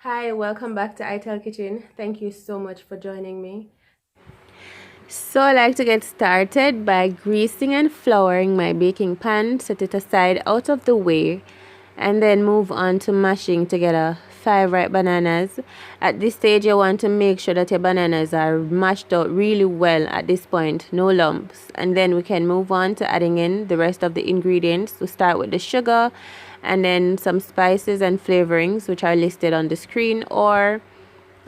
Hi, welcome back to iTel Kitchen. Thank you so much for joining me. So I like to get started by greasing and flouring my baking pan, set it aside out of the way, and then move on to mashing together 5 ripe bananas. At this stage, you want to make sure that your bananas are mashed out really well at this point, no lumps. And then we can move on to adding in the rest of the ingredients. We start with the sugar and then some spices and flavorings, which are listed on the screen or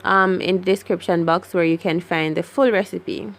in the description box where you can find the full recipe.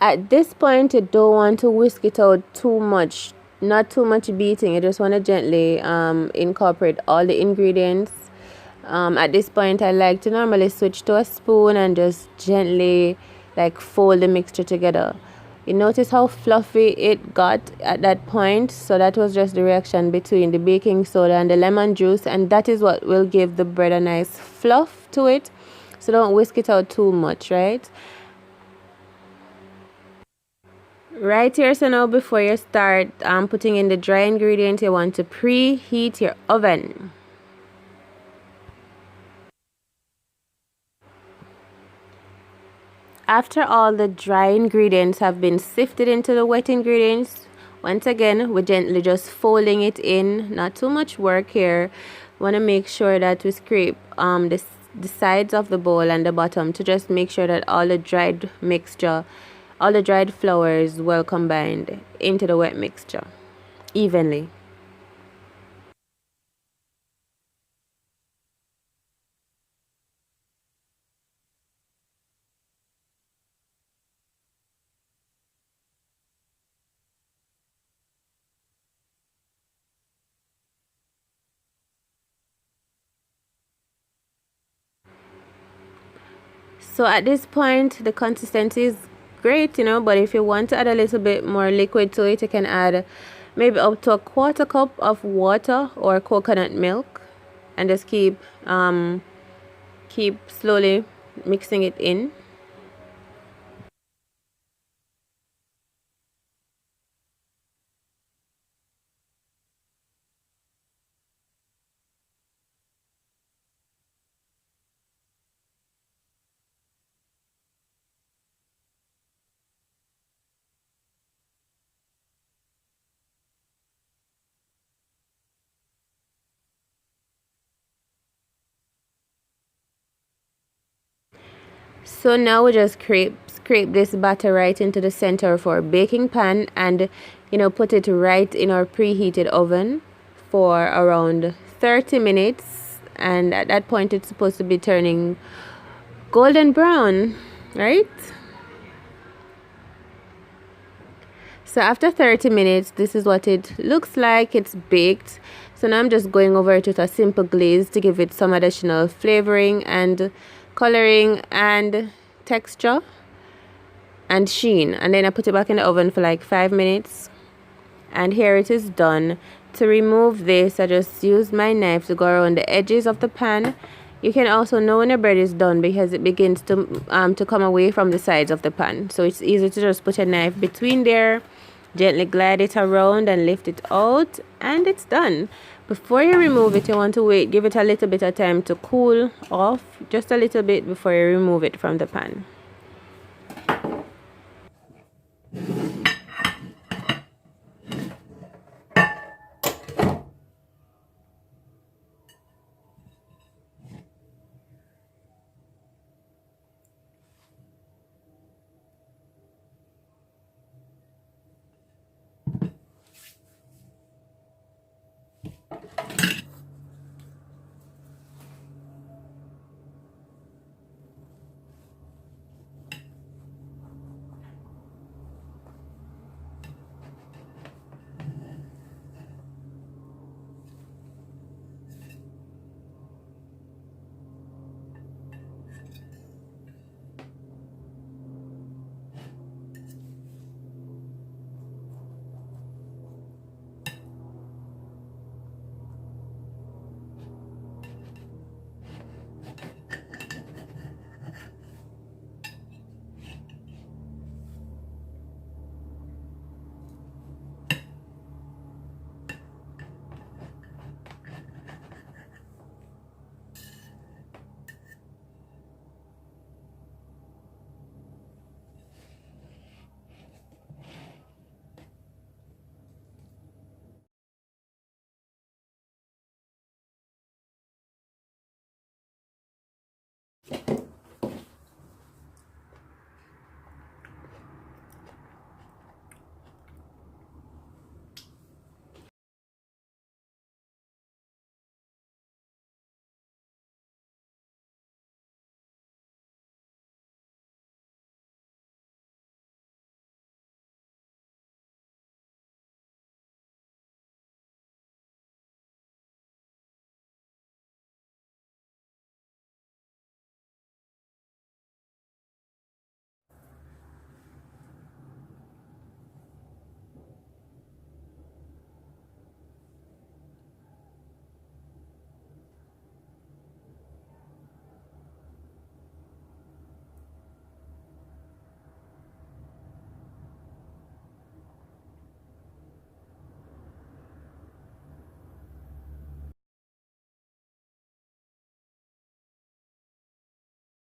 At this point, you don't want to whisk it out too much, not too much beating. You just want to gently incorporate all the ingredients. At this point, I like to normally switch to a spoon and just gently like fold the mixture together. You notice how fluffy it got at that point, so that was just the reaction between the baking soda and the lemon juice, and that is what will give the bread a nice fluff to it. So don't whisk it out too much, right? Right here, so now before you start putting in the dry ingredients, you want to preheat your oven. After all the dry ingredients have been sifted into the wet ingredients, once again, we're gently just folding it in. Not too much work here. Want to make sure that we scrape the sides of the bowl and the bottom to just make sure that all the dried mixture, all the dried flour is well combined into the wet mixture evenly. So at this point, the consistency is great, but if you want to add a little bit more liquid to it, you can add maybe up to a quarter cup of water or coconut milk and just keep slowly mixing it in. So now we just scrape this batter right into the center of our baking pan and put it right in our preheated oven for around 30 minutes and at that point it's supposed to be turning golden brown, right? So after 30 minutes, this is what it looks like. It's baked. So now I'm just going over it with a simple glaze to give it some additional flavoring and coloring and texture and sheen. And then I put it back in the oven for like 5 minutes. And here it is done. To remove this, I just use my knife to go around the edges of the pan. You can also know when the bread is done because it begins to come away from the sides of the pan. So it's easy to just put a knife between there, gently glide it around and lift it out, and it's done. Before you remove it, you want to wait, give it a little bit of time to cool off, just a little bit before you remove it from the pan.